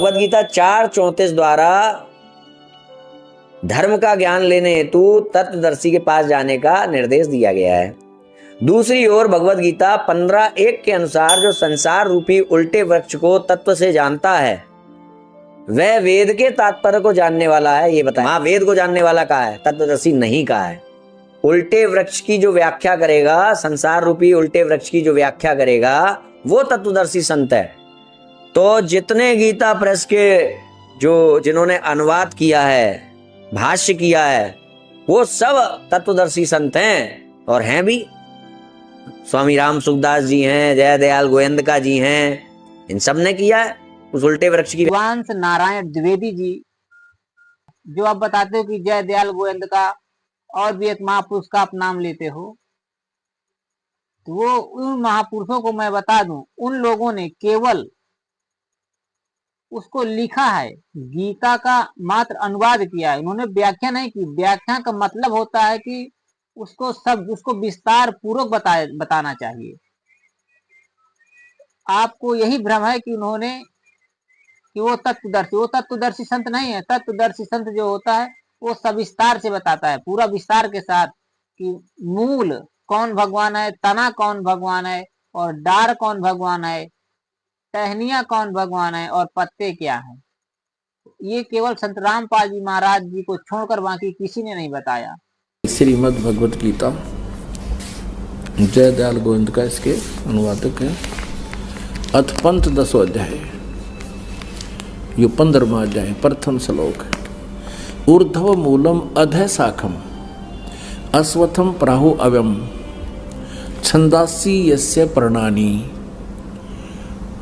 भगवद गीता 4:34 द्वारा धर्म का ज्ञान लेने हेतु तत्वदर्शी के पास जाने का निर्देश दिया गया है। दूसरी ओर भगवद गीता 15:1 के अनुसार जो संसार रूपी उल्टे वृक्ष को तत्व से जानता है वह वेद के तात्पर्य को जानने वाला है। ये बताएं, वेद को जानने वाला कहा है, तत्वदर्शी नहीं कहा है। उल्टे वृक्ष की जो व्याख्या करेगा, संसार रूपी उल्टे वृक्ष की जो व्याख्या करेगा वो तत्वदर्शी संत है। तो जितने गीता प्रेस के जिन्होंने अनुवाद किया है, भाष्य किया है, वो सब तत्वदर्शी संत हैं और हैं भी। स्वामी राम सुखदास जी हैं, जय दयाल गोयंदका जी हैं, इन सब ने किया है उस उल्टे वृक्ष की। विद्वांस नारायण द्विवेदी जी जो आप बताते हो कि जय दयाल गोयंदका और भी एक महापुरुष का आप नाम लेते हो, तो वो उन महापुरुषों को मैं बता दूं, उन लोगों ने केवल उसको लिखा है, गीता का मात्र अनुवाद किया है, उन्होंने व्याख्या नहीं की। व्याख्या का मतलब होता है कि उसको विस्तार पूर्वक बताना चाहिए। आपको यही भ्रम है कि वो तत्वदर्शी संत नहीं है। तत्वदर्शी संत जो होता है वो सविस्तार से बताता है, पूरा विस्तार के साथ, कि मूल कौन भगवान है, तना कौन भगवान है, और डार कौन भगवान है, टहनिया कौन भगवान है, और पत्ते क्या है। ये केवल संत रामपाल जी महाराज जी को छोड़कर बाकी किसी ने नहीं बताया। श्रीमद् भगवत गीता जय दयाल गोविंदका इसके अनुवादक हैं। अथ पंथ 10 अध्याय, यो 15वां अध्याय, प्रथम श्लोक। ऊर्ध्व मूलम अधः शाखम अश्वत्थम प्राहु अव्यम छंदासी यस्य पर्णानि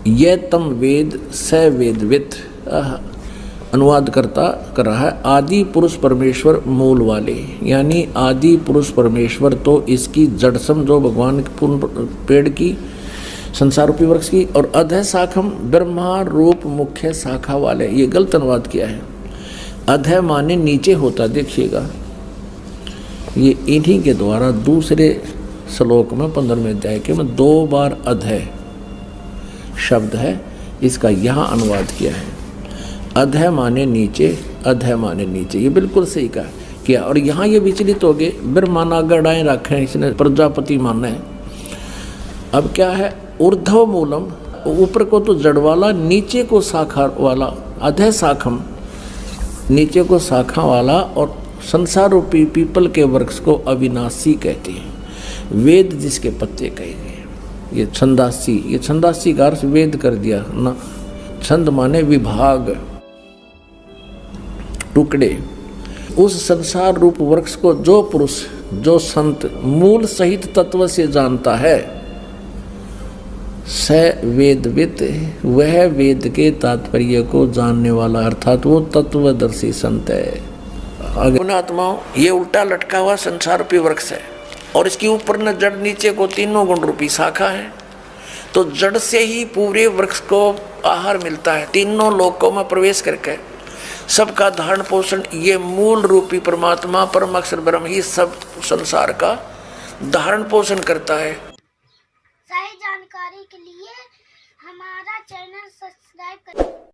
ये तम वेद स वेदवित्। अनुवाद करता कर रहा है, आदि पुरुष परमेश्वर मूल वाले, यानी आदि पुरुष परमेश्वर तो इसकी जड़ समझो भगवान पेड़ की, संसार रूपी वृक्ष की, और अधः शाखम ब्रह्मा रूप मुख्य शाखा वाले। ये गलत अनुवाद किया है। अधः माने नीचे होता, देखिएगा ये इन्हीं के द्वारा दूसरे श्लोक में 15वें अध्याय के में 2 बार अधः शब्द है, इसका यहाँ अनुवाद किया है। अधः माने नीचे, अधः माने नीचे, ये बिल्कुल सही कहा किया। और यहाँ ये विचलित हो गए, ब्रह्माना गढ़ाएँ रखे हैं, इसने प्रजापति माना है। अब क्या है, ऊर्ध्व मूलम, ऊपर को तो जड़ वाला, नीचे को शाखा वाला, अधः शाखम नीचे को शाखा वाला, और संसार रूपी पीपल के वृक्ष को अविनाशी कहते हैं। वेद जिसके पत्ते कहे गए, ये छंदासी, ये छंदासी का अर्थ वेद कर दिया ना। छंद माने विभाग, टुकड़े। उस संसार रूप वृक्ष को जो पुरुष, जो संत मूल सहित तत्व से जानता है, स वेदवित्, वह वेद के तात्पर्य को जानने वाला, अर्थात वो तत्वदर्शी संत है। आत्माओं, ये उल्टा लटका हुआ संसार रूपी वृक्ष है और इसके ऊपर न जड़, नीचे को 3 गुण रूपी शाखा है। तो जड़ से ही पूरे वृक्ष को आहार मिलता है, 3 लोकों में प्रवेश करके सबका धारण पोषण ये मूल रूपी परमात्मा परम अक्षर ब्रह्म ही सब संसार का धारण पोषण करता है। सही जानकारी के लिए हमारा चैनल सब्सक्राइब करें।